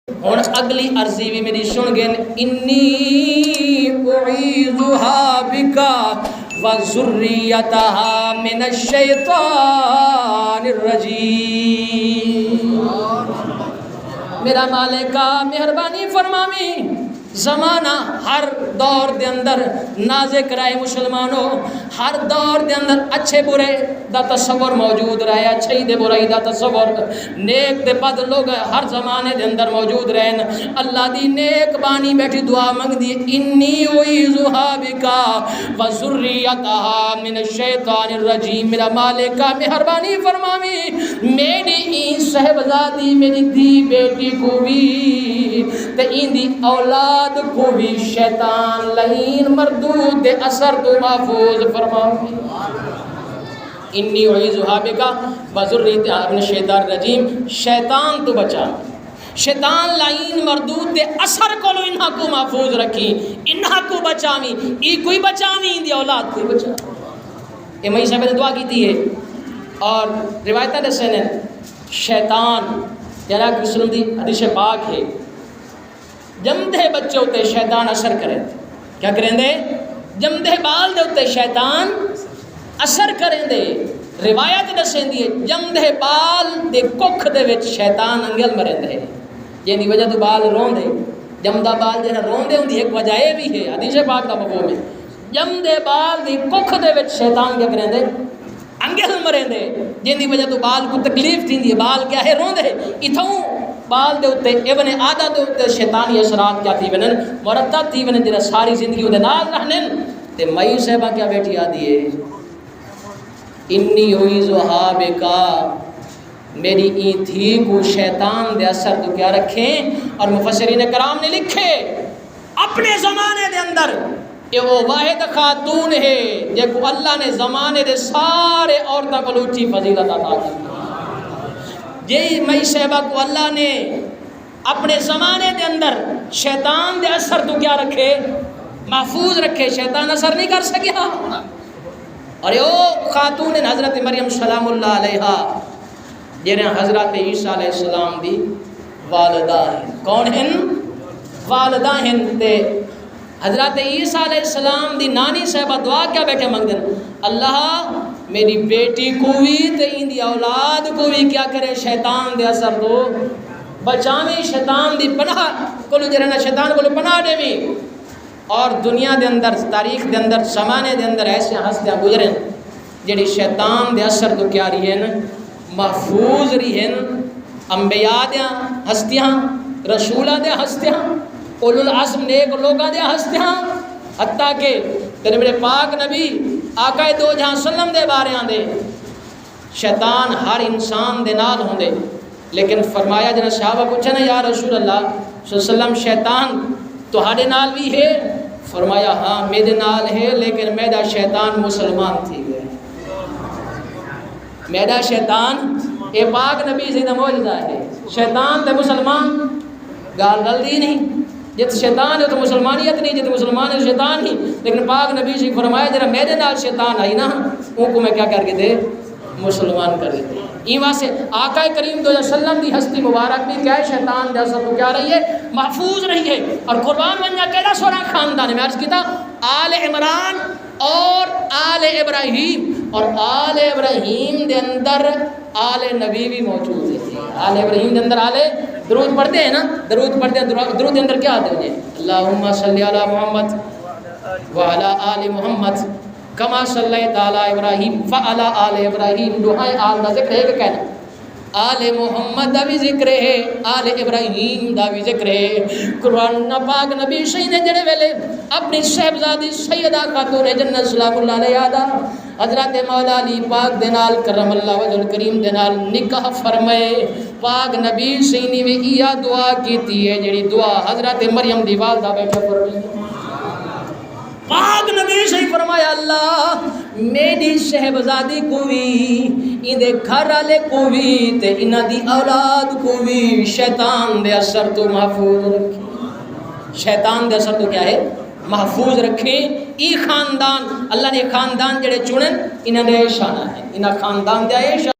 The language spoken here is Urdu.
ہن اگلی عرضی بھی میری سن گئے، انی اعیذھا بکا وذریتھا من الشیطان الرجیم۔ میرا مالکا مہربانی فرمامی، زمانہ ہر دور دے اندر نازک رہے مسلمانوں، ہر دور دے اندر اچھے برے دا تصور موجود رہے، اچھائی دے برائی دا تصور، نیک دے بد لوگ ہر زمانے دے اندر موجود رہن۔ اللہ دی نیک بانی بیٹھی دعا منگ دی، انی اعیذھا بکا وذریتھا من الشیطان الرجیم۔ میرا مالکا مہربانی فرماوی، میری این صاحبزادی میری دی بیٹی کو بھی تے این دی اولاد کو بھی شیطان لعین مردود دے اثر تو محفوظ فرماوی۔ انی اعیذھا بکا وذریتھا من الشیطان الرجیم، شیطان تو بچا، شیطان لعین مردود دے اثر کو لو انہا کو محفوظ رکھی، انہا کو بچاوی، ای کوئی بچاوی، ان دی اولاد کوئی بچاوی۔ یہ مئی صاحب نے دعا کی تھی ہے اور روایتہ دے سنے شیطان یعنی کہ مسلم دی حدیث پاک ہے، جمدے بچے ہوتے شیطان اثر کریں، کیا کریں دے؟ جمدے بال دے ہوتے شیطان اثر کریں دے۔ روایت دسیں دی جمدے بال دے ککھ دے وچ شیطان انگل مریں دے، یعنی وجہ تو بال رون دے، جمدہ بال جنہ رون دے ہوں دی ایک وجہ یہ بھی ہے، حدیث پاک دا مفہوم ہے، جمدے بال دے ککھ دے وچ شیطان کیا کریں دے؟ انگل مریں دے، جن دی وجہ تو بال کو تکلیف تھی دی، بال کیا ہے رون دے، اتھوں بال دے ہوتے ابن آدھا دے ہوتے شیطانی اثرات کیا تھی بنن مرتب تھی بنن جنہ ساری زندگی ہوتے نال رہنن۔ تے مئی صاحبہ کیا بیٹھی آدھی ہے، انی اعیذھا بکا، میری این تھی کو شیطان دے اثر تو کیا رکھیں۔ اور مفسرین کرام نے لکھے اپنے زمانے دے اندر کہ وہ واحد خاتون ہے جے کو اللہ نے زمانے دے سارے عورتوں کو لوچی فضیلت عطا کی، یہی مئی صاحبہ کو اللہ نے اپنے زمانے دے اندر شیطان دے اثر تو کیا رکھے، محفوظ رکھے، شیطان اثر نہیں کر سکیا۔ اور یہ خاتون حضرت مریم سلام اللہ علیہ جنہیں حضرت عیسیٰ علیہ السلام دی والدہ ہیں، کون ہیں؟ والدہ ہیں۔ تے حضرت عیسیٰ علیہ السلام دی نانی صاحبہ دعا کیا بیٹھے منگ دیں، اللہ میری بیٹی کو بھی تے ان دی اولاد کو بھی کیا کرے شیطان دے اثر تو بچاویں، شیطان دی پناہ کو جرنا شیطان کو پناہ دے بھی۔ اور دنیا دے اندر تاریخ دے اندر زمانے دے اندر ایسے ہستیاں گزریں جڑی شیطان دے اثر تو کیا رہی ہیں محفوظ رہی ہیں، انبیاء دے ہستیاں، رسولہ دے ہستیاں، اولو العزم نیک لوگاں دے ہستیاں، حتیٰ کہ تیرے میرے پاک نبی آقا دو جہاں سلم دے بارے آن دے شیطان ہر انسان دے نال ہوں دے، لیکن فرمایا جنہ صحابہ پوچھا نا یا رسول اللہ صلی اللہ علیہ وسلم شیطان تو ہاڑے نال بھی ہے؟ فرمایا ہاں میرے نال ہے، لیکن میرا شیطان مسلمان تھی گئے، میرا شیطان اے پاک نبی سے موجزہ ہے، شیطان تے مسلمان گال دی نہیں، جت شیطان ہے تو مسلمانیت نہیں، جت مسلمان ہے شیطان نہیں، لیکن پاک نبی سے فرمایا جرا میرے نال شیطان آئی نا ان کو میں کیا کر کے دے مسلمان کر دیتے۔ این واسے آقا کریم صلی اللہ علیہ وسلم دی ہستی مبارک بھی کیا ہے شیطان جیسا تو کیا رہی ہے محفوظ رہی ہے۔ اور قربان بن جا کہنا سونا خاندان میں عرض کیتا آل عمران اور آل ابراہیم، اور آل ابراہیم دے اندر آل نبی بھی موجود ہے۔ آل ابراہیم دے اندر آل درود پڑھتے ہیں نا، درود پڑھتے ہیں، درود دے اندر کیا آتے ہیں اللہم صلی علی محمد وعلی آل محمد کما صلیت علی ابراہیم وعلی آل ابراہیم، دعائیں آل دا ذکر ہے کہ کہنا آل محمد دا بھی ذکر ہے، آل ابراہیم دا بھی ذکر ہے۔ قرآن پاک نبی صحیح نے جڑے ویلے اپنی صاحبزادی سیدہ خاتون جنت سلام اللہ علیہ حضرت مولا علی پاک دینال کرم اللہ وجہ الکریم دینال نکاح فرمائے، پاک نبی صحیح نے یہ دعا کیتی ہے جڑی دعا حضرت مریم دی والدہ بیٹھے فرمائے، پاک نبی صحیح فرمایا اللہ میری شہبزادی کو بھی ان دے گھر والے کو بھی تے انہاں دی اولاد کو بھی شیطان دے اثر تو محفوظ رکھے، شیطان دے اثر تو کیا ہے محفوظ رکھیں۔ ای خاندان اللہ نے خاندان جڑے چنن انہاں دے شان ہے، انہاں خاندان دے شان